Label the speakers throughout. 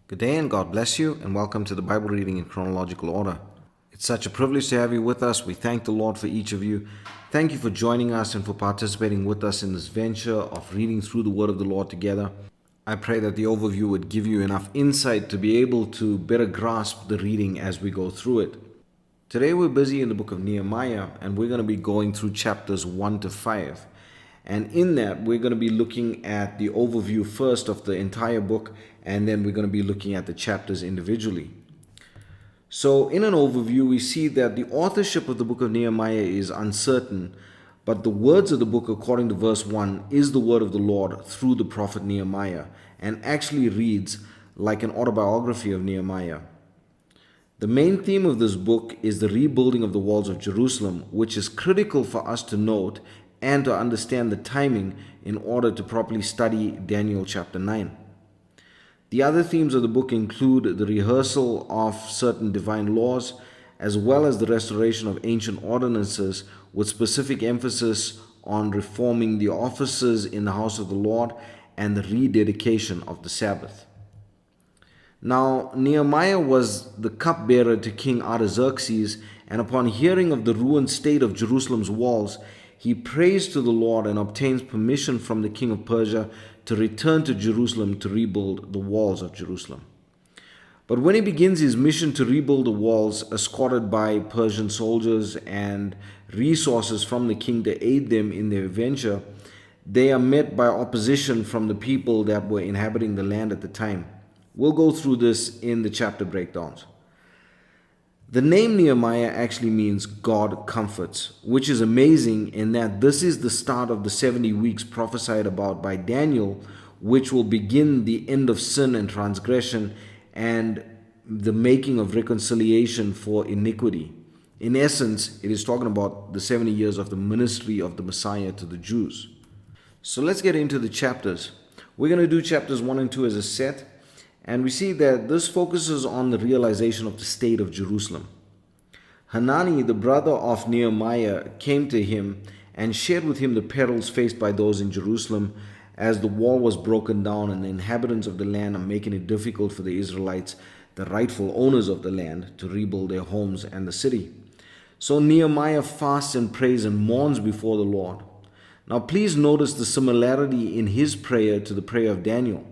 Speaker 1: Good day and God bless you, and welcome to the Bible reading in chronological order. It's such a privilege to have you with us. We thank the Lord for each of you. Thank you for joining us and for participating with us in this venture of reading through the Word of the Lord together. I pray that the overview would give you enough insight to be able to better grasp the reading as we go through it. Today we're busy in the book of Nehemiah, and we're going to be going through chapters 1 to 5. And in that, we're going to be looking at the overview first of the entire book, and then we're going to be looking at the chapters individually. So in an overview, we see that the authorship of the book of Nehemiah is uncertain, but the words of the book, according to verse 1, is the word of the Lord through the prophet Nehemiah, and actually reads like an autobiography of Nehemiah. The main theme of this book is the rebuilding of the walls of Jerusalem, which is critical for us to note and to understand the timing in order to properly study Daniel chapter 9. The other themes of the book include the rehearsal of certain divine laws, as well as the restoration of ancient ordinances, with specific emphasis on reforming the offices in the house of the Lord and the rededication of the Sabbath. Now, Nehemiah was the cupbearer to King Artaxerxes, and upon hearing of the ruined state of Jerusalem's walls, he prays to the Lord and obtains permission from the king of Persia to return to Jerusalem to rebuild the walls of Jerusalem. But when he begins his mission to rebuild the walls, escorted by Persian soldiers and resources from the king to aid them in their venture, they are met by opposition from the people that were inhabiting the land at the time. We'll go through this in the chapter breakdowns. The name Nehemiah actually means God comforts, which is amazing in that this is the start of the 70 weeks prophesied about by Daniel, which will begin the end of sin and transgression and the making of reconciliation for iniquity. In essence, it is talking about the 70 years of the ministry of the Messiah to the Jews. So let's get into the chapters. We're going to do chapters 1 and 2 as a set. And we see that this focuses on the realization of the state of Jerusalem. Hanani, the brother of Nehemiah, came to him and shared with him the perils faced by those in Jerusalem as the wall was broken down and the inhabitants of the land are making it difficult for the Israelites, the rightful owners of the land, to rebuild their homes and the city. So Nehemiah fasts and prays and mourns before the Lord. Now please notice the similarity in his prayer to the prayer of Daniel.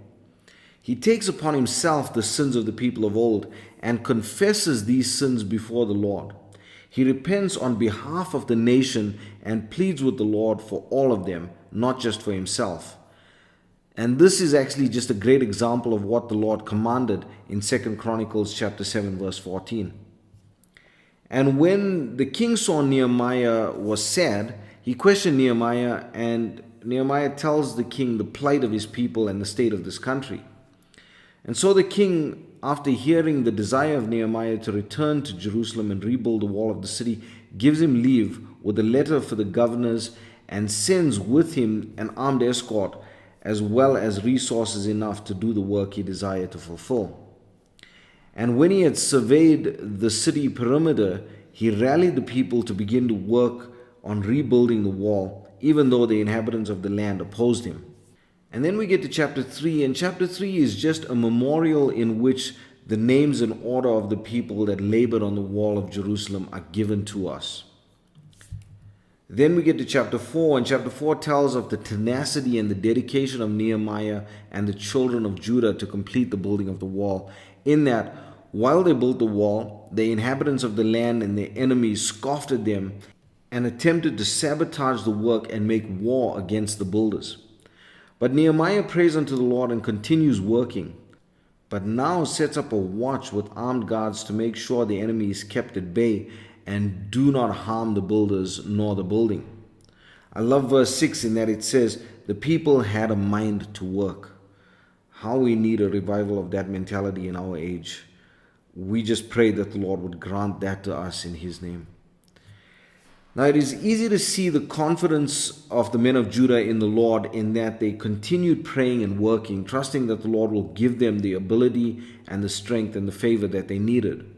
Speaker 1: He takes upon himself the sins of the people of old and confesses these sins before the Lord. He repents on behalf of the nation and pleads with the Lord for all of them, not just for himself. And this is actually just a great example of what the Lord commanded in 2 Chronicles chapter 7 verse 14. And when the king saw Nehemiah was sad, he questioned Nehemiah, and Nehemiah tells the king the plight of his people and the state of this country. And so the king, after hearing the desire of Nehemiah to return to Jerusalem and rebuild the wall of the city, gives him leave with a letter for the governors and sends with him an armed escort as well as resources enough to do the work he desired to fulfill. And when he had surveyed the city perimeter, he rallied the people to begin to work on rebuilding the wall, even though the inhabitants of the land opposed him. And then we get to chapter 3, and chapter 3 is just a memorial in which the names and order of the people that labored on the wall of Jerusalem are given to us. Then we get to chapter 4, and chapter 4 tells of the tenacity and the dedication of Nehemiah and the children of Judah to complete the building of the wall, in that while they built the wall, the inhabitants of the land and their enemies scoffed at them and attempted to sabotage the work and make war against the builders. But Nehemiah prays unto the Lord and continues working, but now sets up a watch with armed guards to make sure the enemy is kept at bay and do not harm the builders nor the building. I love verse 6 in that it says, the people had a mind to work. How we need a revival of that mentality in our age. We just pray that the Lord would grant that to us in His name. Now it is easy to see the confidence of the men of Judah in the Lord in that they continued praying and working, trusting that the Lord will give them the ability and the strength and the favor that they needed.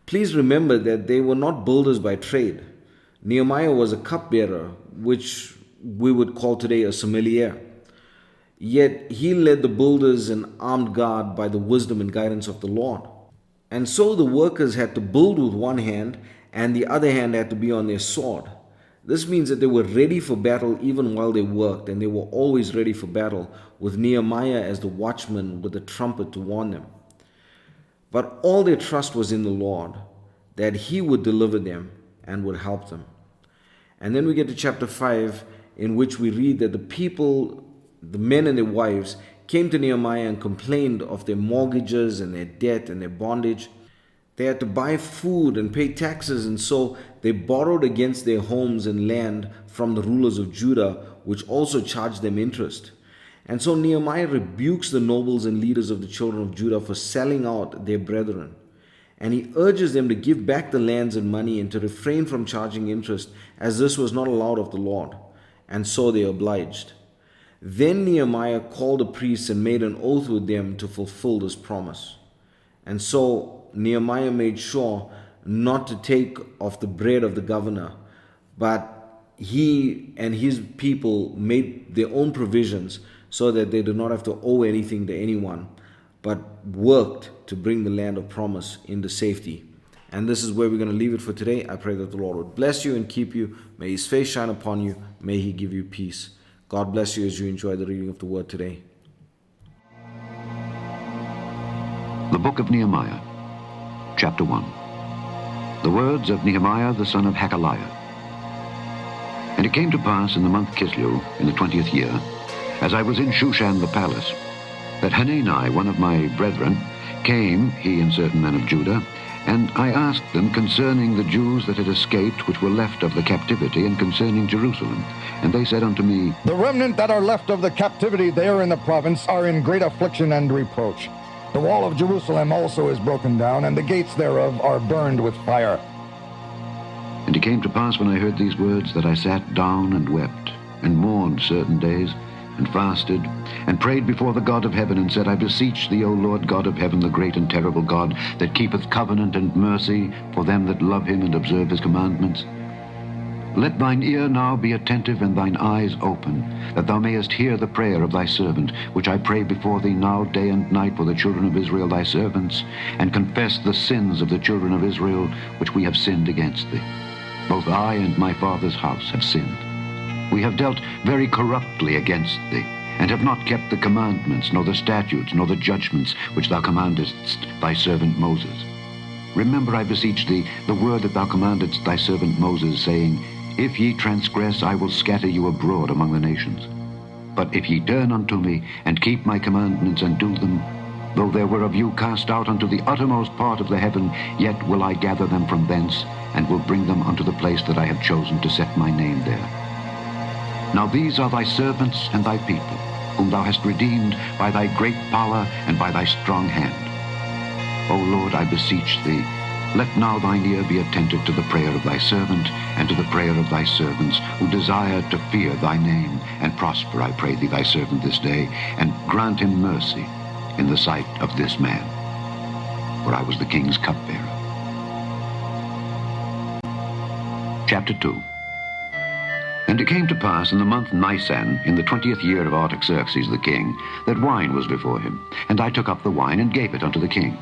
Speaker 1: Please remember that they were not builders by trade. Nehemiah was a cupbearer, which we would call today a sommelier. Yet he led the builders and armed guard by the wisdom and guidance of the Lord. And so the workers had to build with one hand, and the other hand had to be on their sword. This means that they were ready for battle even while they worked, and they were always ready for battle, with Nehemiah as the watchman with a trumpet to warn them. But all their trust was in the Lord, that he would deliver them and would help them. And then we get to chapter 5, in which we read that the people, the men and their wives, came to Nehemiah and complained of their mortgages and their debt and their bondage. They had to buy food and pay taxes, and so they borrowed against their homes and land from the rulers of Judah, which also charged them interest. And so Nehemiah rebukes the nobles and leaders of the children of Judah for selling out their brethren. And he urges them to give back the lands and money and to refrain from charging interest, as this was not allowed of the Lord. And so they obliged. Then Nehemiah called the priests and made an oath with them to fulfill this promise. And so Nehemiah made sure not to take of the bread of the governor, but he and his people made their own provisions so that they did not have to owe anything to anyone, but worked to bring the land of promise into safety. And this is where we're going to leave it for today. I pray that the Lord would bless you and keep you. May his face shine upon you. May he give you peace. God bless you as you enjoy the reading of the word today.
Speaker 2: The book of Nehemiah, chapter 1. The words of Nehemiah the son of Hakaliah. And it came to pass in the month Kislew, in the 20th year, as I was in Shushan the palace, that Hanani, one of my brethren, came, he and certain men of Judah, and I asked them concerning the Jews that had escaped, which were left of the captivity, and concerning Jerusalem. And they said unto me,
Speaker 3: The remnant that are left of the captivity there in the province are in great affliction and reproach. The wall of Jerusalem also is broken down, and the gates thereof are burned with fire.
Speaker 2: And it came to pass when I heard these words that I sat down and wept, and mourned certain days, and fasted, and prayed before the God of heaven, and said, I beseech thee, O Lord God of heaven, the great and terrible God, that keepeth covenant and mercy for them that love him and observe his commandments. Let thine ear now be attentive and thine eyes open, that thou mayest hear the prayer of thy servant, which I pray before thee now day and night for the children of Israel thy servants, and confess the sins of the children of Israel, which we have sinned against thee. Both I and my father's house have sinned. We have dealt very corruptly against thee, and have not kept the commandments, nor the statutes, nor the judgments, which thou commandest thy servant Moses. Remember, I beseech thee, the word that thou commandedst thy servant Moses, saying, If ye transgress, I will scatter you abroad among the nations. But if ye turn unto me, and keep my commandments, and do them, though there were of you cast out unto the uttermost part of the heaven, yet will I gather them from thence, and will bring them unto the place that I have chosen to set my name there. Now these are thy servants and thy people, whom thou hast redeemed by thy great power and by thy strong hand. O Lord, I beseech thee, let now thine ear be attentive to the prayer of thy servant, and to the prayer of thy servants, who desire to fear thy name, and prosper, I pray thee, thy servant this day, and grant him mercy in the sight of this man. For I was the king's cupbearer. Chapter 2. And it came to pass in the month Nisan, in the 20th year of Artaxerxes the king, that wine was before him. And I took up the wine, and gave it unto the king.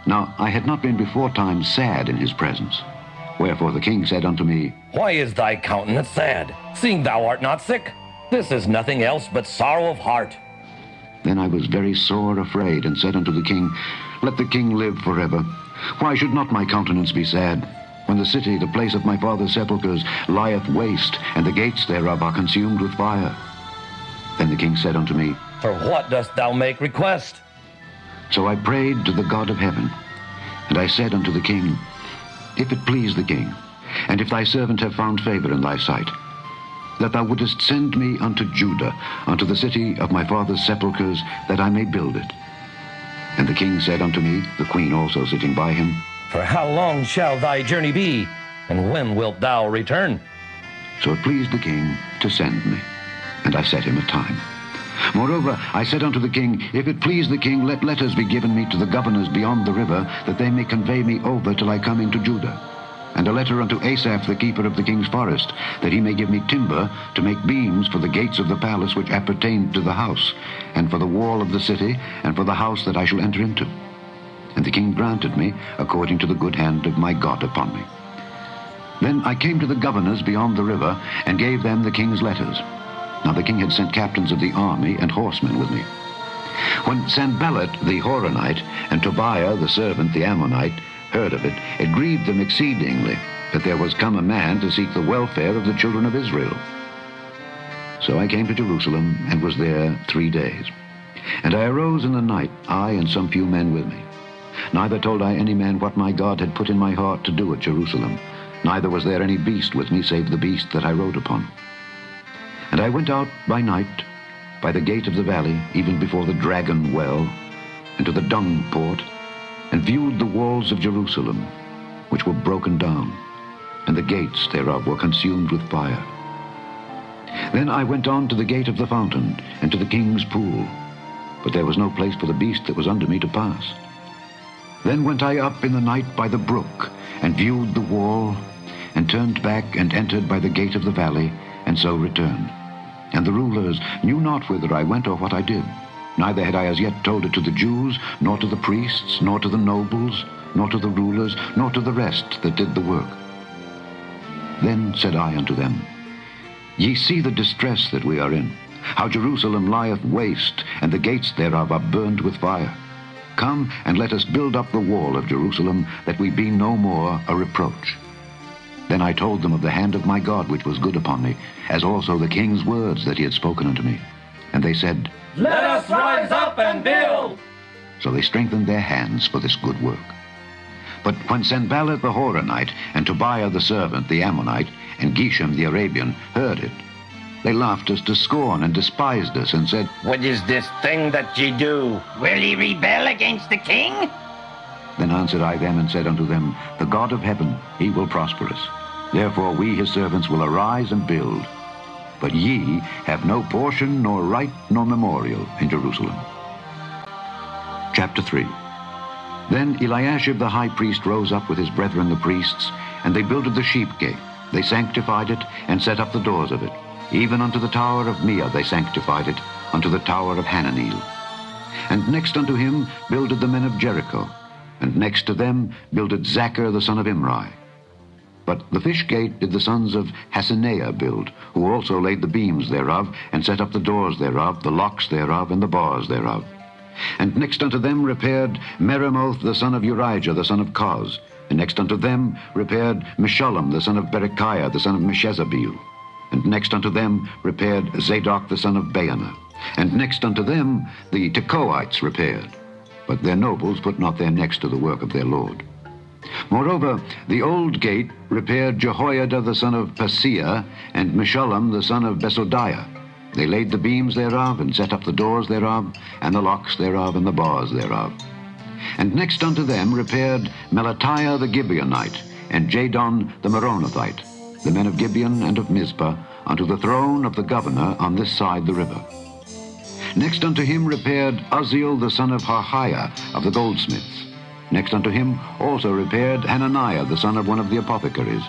Speaker 2: Now I had not been before time sad in his presence. Wherefore the king said unto me,
Speaker 4: Why is thy countenance sad, seeing thou art not sick? This is nothing else but sorrow of heart.
Speaker 2: Then I was very sore afraid, and said unto the king, Let the king live forever. Why should not my countenance be sad? When the city, the place of my father's sepulchres, lieth waste, and the gates thereof are consumed with fire. Then the king said unto me,
Speaker 4: For what dost thou make request?
Speaker 2: So I prayed to the God of heaven. And I said unto the king, If it please the king, and if thy servant have found favor in thy sight, that thou wouldest send me unto Judah, unto the city of my father's sepulchres, that I may build it. And the king said unto me, the queen also sitting by him,
Speaker 4: For how long shall thy journey be, and when wilt thou return?
Speaker 2: So it pleased the king to send me, and I set him a time. Moreover, I said unto the king, If it please the king, let letters be given me to the governors beyond the river, that they may convey me over till I come into Judah. And a letter unto Asaph the keeper of the king's forest, that he may give me timber to make beams for the gates of the palace which appertain to the house, and for the wall of the city, and for the house that I shall enter into. And the king granted me according to the good hand of my God upon me. Then I came to the governors beyond the river, and gave them the king's letters. Now the king had sent captains of the army and horsemen with me. When Sanballat the Horonite, and Tobiah the servant the Ammonite, heard of it, it grieved them exceedingly, that there was come a man to seek the welfare of the children of Israel. So I came to Jerusalem, and was there 3 days. And I arose in the night, I and some few men with me. Neither told I any man what my God had put in my heart to do at Jerusalem, neither was there any beast with me, save the beast that I rode upon. And I went out by night, by the gate of the valley, even before the dragon well, and to the dung port, and viewed the walls of Jerusalem, which were broken down, and the gates thereof were consumed with fire. Then I went on to the gate of the fountain, and to the king's pool, but there was no place for the beast that was under me to pass. Then went I up in the night by the brook, and viewed the wall, and turned back and entered by the gate of the valley, and so returned. And the rulers knew not whither I went or what I did. Neither had I as yet told it to the Jews, nor to the priests, nor to the nobles, nor to the rulers, nor to the rest that did the work. Then said I unto them, Ye see the distress that we are in, how Jerusalem lieth waste, and the gates thereof are burned with fire. Come, and let us build up the wall of Jerusalem, that we be no more a reproach. Then I told them of the hand of my God which was good upon me, as also the king's words that he had spoken unto me. And they said,
Speaker 4: Let us rise up and build.
Speaker 2: So they strengthened their hands for this good work. But when Sanballat the Horonite, and Tobiah the servant, the Ammonite, and Geshem the Arabian heard it, they laughed us to scorn and despised us, and said,
Speaker 4: What is this thing that ye do?
Speaker 5: Will ye rebel against the king?
Speaker 2: Then answered I them, and said unto them, The God of heaven, he will prosper us. Therefore we his servants will arise and build. But ye have no portion, nor right, nor memorial in Jerusalem. Chapter 3. Then Eliashib the high priest rose up with his brethren the priests, and they builded the sheep gate. They sanctified it, and set up the doors of it. Even unto the tower of Meah they sanctified it, unto the tower of Hananeel. And next unto him builded the men of Jericho, and next to them builded Zachar the son of Imri. But the fish gate did the sons of Hasenaah build, who also laid the beams thereof, and set up the doors thereof, the locks thereof, and the bars thereof. And next unto them repaired Meremoth the son of Urijah the son of Koz. And next unto them repaired Meshullam the son of Berechiah the son of Meshezabeel. And next unto them repaired Zadok the son of Baana. And next unto them the Tekoites repaired. But their nobles put not their necks to the work of their lord. Moreover, the old gate repaired Jehoiada the son of Paseah, and Meshullam the son of Besodiah. They laid the beams thereof, and set up the doors thereof, and the locks thereof, and the bars thereof. And next unto them repaired Melatiah the Gibeonite, and Jadon the Meronothite, the men of Gibeon and of Mizpah, unto the throne of the governor on this side the river. Next unto him repaired Uzziel the son of Harhiah of the goldsmiths. Next unto him also repaired Hananiah the son of one of the apothecaries,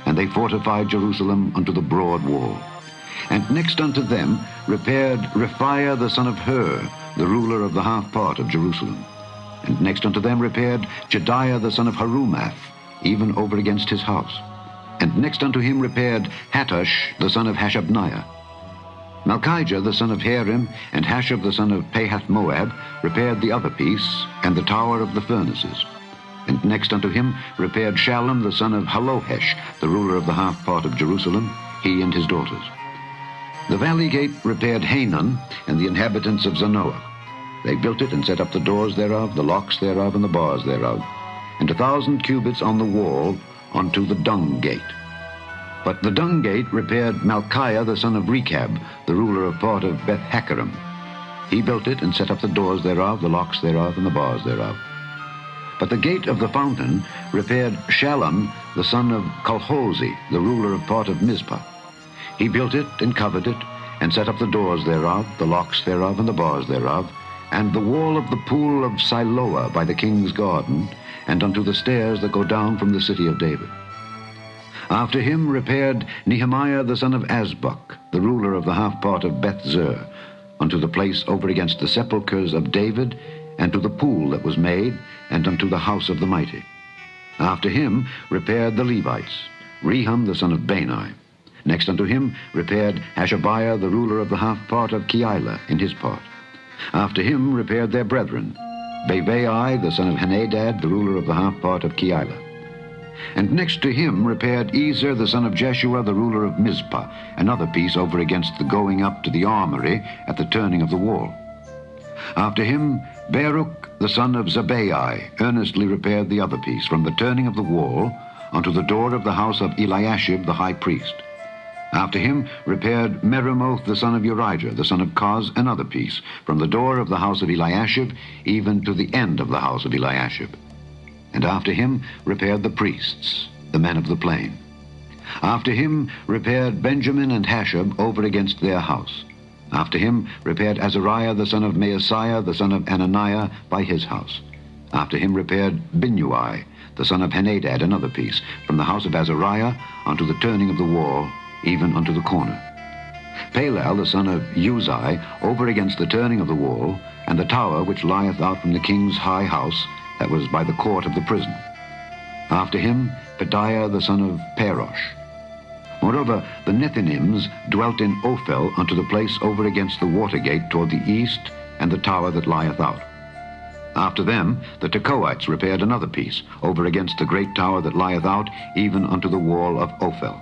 Speaker 2: and they fortified Jerusalem unto the broad wall. And next unto them repaired Rephaiah the son of Hur, the ruler of the half part of Jerusalem. And next unto them repaired Jediah the son of Harumath, even over against his house. And next unto him repaired Hattush the son of Hashabniah. Malchijah the son of Harim, and Hashab the son of Pahath-Moab, repaired the other piece, and the tower of the furnaces. And next unto him repaired Shallum the son of Halohesh, the ruler of the half part of Jerusalem, he and his daughters. The valley gate repaired Hanan, and the inhabitants of Zanoah. They built it, and set up the doors thereof, the locks thereof, and the bars thereof, and 1,000 cubits on the wall unto the dung gate. But the dung gate repaired Malchiah the son of Rechab, the ruler of part of Beth-Hakerem. He built it, and set up the doors thereof, the locks thereof, and the bars thereof. But the gate of the fountain repaired Shallum the son of Colhozi, the ruler of part of Mizpah. He built it, and covered it, and set up the doors thereof, the locks thereof, and the bars thereof, and the wall of the pool of Siloah by the king's garden, and unto the stairs that go down from the city of David. After him repaired Nehemiah the son of Azbuk, the ruler of the half part of Beth-zur, unto the place over against the sepulchres of David, and to the pool that was made, and unto the house of the mighty. After him repaired the Levites, Rehum the son of Bani. Next unto him repaired Hashabiah the ruler of the half part of Keilah in his part. After him repaired their brethren, Bavai the son of Henadad the ruler of the half part of Keilah. And next to him repaired Ezer the son of Jeshua the ruler of Mizpah, another piece over against the going up to the armory at the turning of the wall. After him Baruch the son of Zabbai earnestly repaired the other piece from the turning of the wall unto the door of the house of Eliashib the high priest. After him repaired Meremoth the son of Urijah the son of Koz another piece from the door of the house of Eliashib even to the end of the house of Eliashib. And after him repaired the priests, the men of the plain. After him repaired Benjamin and Hashab over against their house. After him repaired Azariah the son of Maaseiah the son of Ananiah by his house. After him repaired Binnui the son of Henadad another piece from the house of Azariah unto the turning of the wall, even unto the corner. Palal the son of Uzai over against the turning of the wall, and the tower which lieth out from the king's high house, that was by the court of the prison. After him Pedaiah the son of Parosh. Moreover, the Nethinims dwelt in Ophel unto the place over against the water gate toward the east, and the tower that lieth out. After them the Tekoites repaired another piece over against the great tower that lieth out, even unto the wall of Ophel.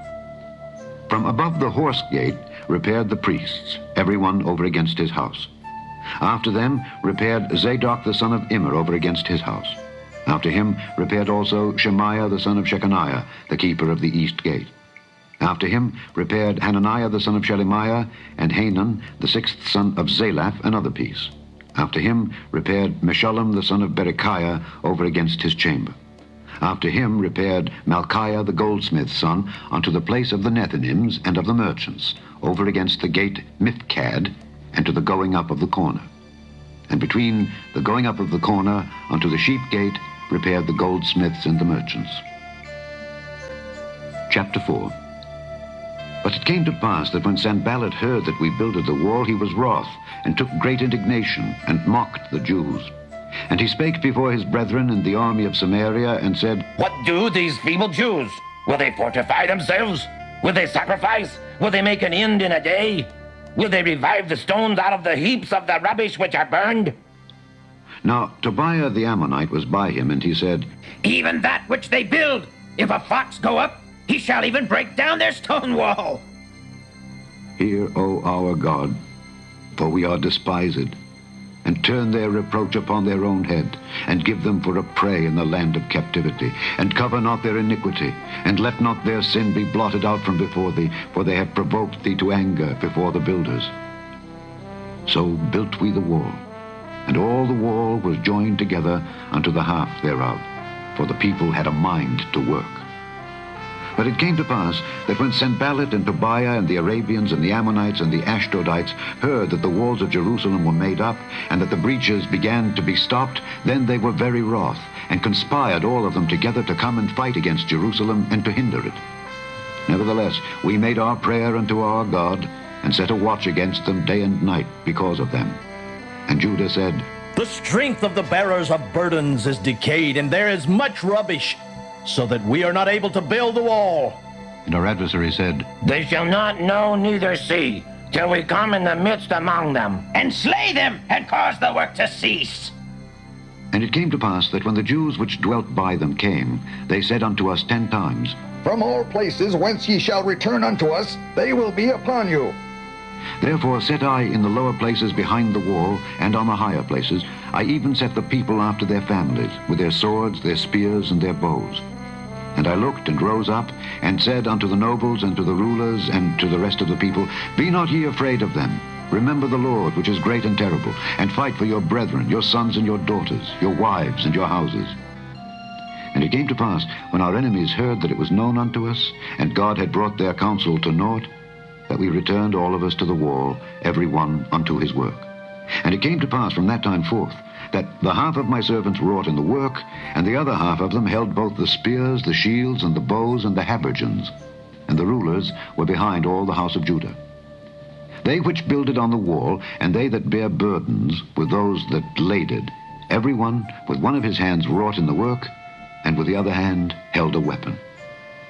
Speaker 2: From above the horse gate repaired the priests, every one over against his house. After them repaired Zadok the son of Immer over against his house. After him repaired also Shemaiah the son of Shechaniah, the keeper of the east gate. After him repaired Hananiah the son of Shelemiah, and Hanan the sixth son of Zalaph another piece. After him repaired Meshullam the son of Berechiah over against his chamber. After him repaired Malchiah the goldsmith's son unto the place of the Nethinims and of the merchants, over against the gate Mithkad, and to the going up of the corner. And between the going up of the corner unto the sheep gate repaired the goldsmiths and the merchants. Chapter 4. But it came to pass that when Sanballat heard that we builded the wall, he was wroth, and took great indignation, and mocked the Jews. And he spake before his brethren in the army of Samaria, and said,
Speaker 4: What do these feeble Jews? Will they fortify themselves? Will they sacrifice? Will they make an end in a day? Will they revive the stones out of the heaps of the rubbish which are burned?
Speaker 2: Now Tobiah the Ammonite was by him, and he said,
Speaker 5: Even that which they build, if a fox go up, he shall even break down their stone wall.
Speaker 2: Hear, O our God, for we are despised, and turn their reproach upon their own head, and give them for a prey in the land of captivity, and cover not their iniquity, and let not their sin be blotted out from before thee, for they have provoked thee to anger before the builders. So built we the wall, and all the wall was joined together unto the half thereof, for the people had a mind to work. But it came to pass that when Sanballat and Tobiah and the Arabians and the Ammonites and the Ashdodites heard that the walls of Jerusalem were made up, and that the breaches began to be stopped, then they were very wroth, and conspired all of them together to come and fight against Jerusalem and to hinder it. Nevertheless, we made our prayer unto our God, and set a watch against them day and night because of them. And Judah said,
Speaker 6: The strength of the bearers of burdens is decayed, and there is much rubbish, so that we are not able to build the wall.
Speaker 2: And our adversary said,
Speaker 5: They shall not know neither see, till we come in the midst among them, and slay them, and cause the work to cease.
Speaker 2: And it came to pass that when the Jews which dwelt by them came, they said unto us 10 times,
Speaker 3: From all places whence ye shall return unto us, they will be upon you.
Speaker 2: Therefore set I in the lower places behind the wall, and on the higher places, I even set the people after their families, with their swords, their spears, and their bows. And I looked and rose up, and said unto the nobles, and to the rulers, and to the rest of the people, Be not ye afraid of them. Remember the Lord, which is great and terrible, and fight for your brethren, your sons and your daughters, your wives and your houses. And it came to pass, when our enemies heard that it was known unto us, and God had brought their counsel to naught, that we returned all of us to the wall, every one unto his work. And it came to pass from that time forth, that the half of my servants wrought in the work, and the other half of them held both the spears, the shields, and the bows, and the habergeons. And the rulers were behind all the house of Judah. They which builded on the wall, and they that bare burdens, were those that laded, every one with one of his hands wrought in the work, and with the other hand held a weapon.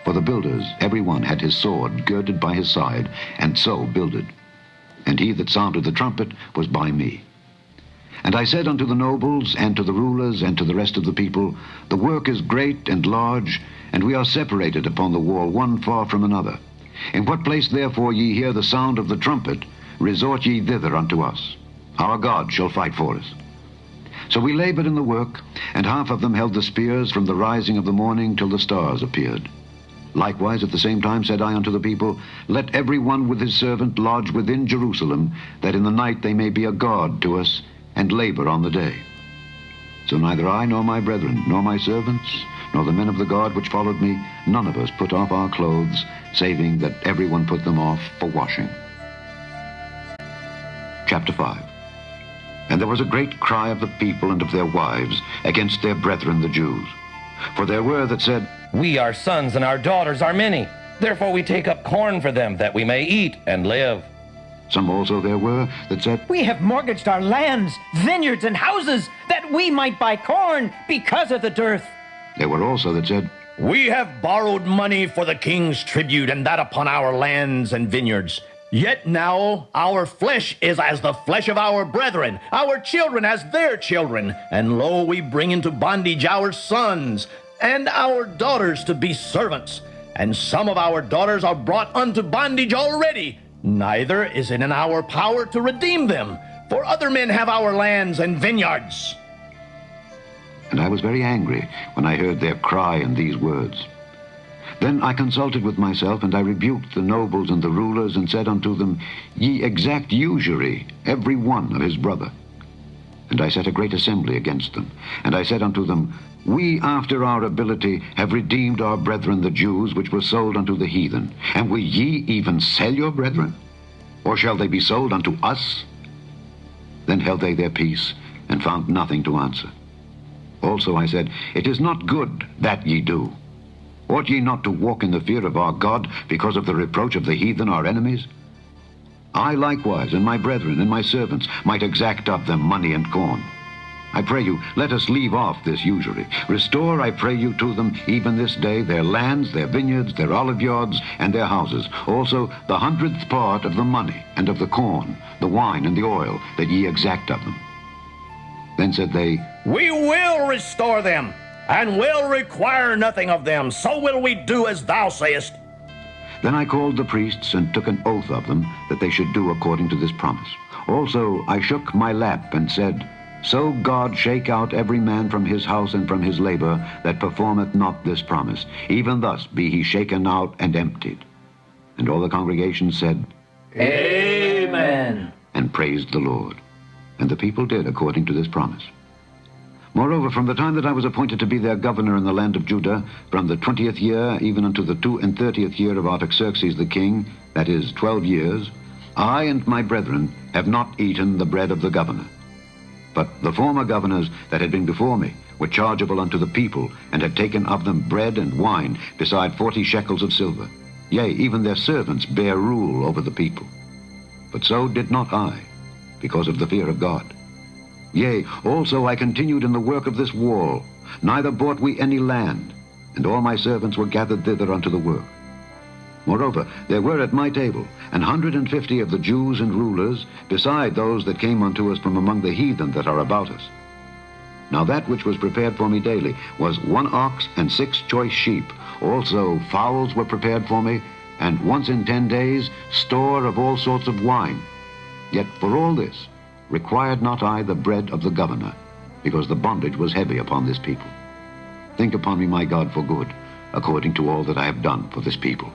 Speaker 2: For the builders, every one had his sword girded by his side, and so builded. And he that sounded the trumpet was by me. And I said unto the nobles, and to the rulers, and to the rest of the people, the work is great and large, and we are separated upon the wall one far from another. In what place therefore ye hear the sound of the trumpet, resort ye thither unto us. Our God shall fight for us. So we labored in the work, and half of them held the spears from the rising of the morning till the stars appeared. Likewise at the same time said I unto the people, let every one with his servant lodge within Jerusalem, that in the night they may be a guard to us, and labor on the day. So neither I nor my brethren, nor my servants, nor the men of the guard which followed me, none of us put off our clothes, saving that every one put them off for washing. Chapter 5. And there was a great cry of the people and of their wives against their brethren the Jews. For there were that said,
Speaker 4: We, our sons and our daughters, are many. Therefore we take up corn for them, that we may eat and live.
Speaker 2: Some also there were that said,
Speaker 7: We have mortgaged our lands, vineyards, and houses, that we might buy corn because of the dearth.
Speaker 2: There were also that said,
Speaker 6: We have borrowed money for the king's tribute, and that upon our lands and vineyards. Yet now our flesh is as the flesh of our brethren, our children as their children. And lo, we bring into bondage our sons and our daughters to be servants. And some of our daughters are brought unto bondage already. Neither is it in our power to redeem them, for other men have our lands and vineyards.
Speaker 2: And I was very angry when I heard their cry and these words. Then I consulted with myself, and I rebuked the nobles and the rulers, and said unto them, Ye exact usury, every one of his brother. And I set a great assembly against them. And I said unto them, We after our ability have redeemed our brethren the Jews, which were sold unto the heathen. And will ye even sell your brethren? Or shall they be sold unto us? Then held they their peace, and found nothing to answer. Also I said, It is not good that ye do. Ought ye not to walk in the fear of our God, because of the reproach of the heathen our enemies? I likewise, and my brethren, and my servants, might exact of them money and corn. I pray you, let us leave off this usury. Restore, I pray you, to them, even this day, their lands, their vineyards, their oliveyards, and their houses. Also the 100th part of the money, and of the corn, the wine, and the oil, that ye exact of them. Then said they,
Speaker 6: We will restore them, and will require nothing of them. So will we do as thou sayest.
Speaker 2: Then I called the priests, and took an oath of them, that they should do according to this promise. Also I shook my lap, and said, So God shake out every man from his house and from his labor, that performeth not this promise. Even thus be he shaken out and emptied. And all the congregation said,
Speaker 7: Amen.
Speaker 2: And praised the Lord. And the people did according to this promise. Moreover, from the time that I was appointed to be their governor in the land of Judah, from the 20th year even unto the 32nd year of Artaxerxes the king, that is 12 years, I and my brethren have not eaten the bread of the governor. But the former governors that had been before me were chargeable unto the people, and had taken of them bread and wine, beside 40 shekels of silver. Yea, even their servants bare rule over the people. But so did not I, because of the fear of God. Yea, also I continued in the work of this wall, neither bought we any land, and all my servants were gathered thither unto the work. Moreover, there were at my table 150 of the Jews and rulers, beside those that came unto us from among the heathen that are about us. Now that which was prepared for me daily was 1 ox and 6 choice sheep. Also fowls were prepared for me, and once in 10 days store of all sorts of wine. Yet for all this required not I the bread of the governor, because the bondage was heavy upon this people. Think upon me, my God, for good, according to all that I have done for this people.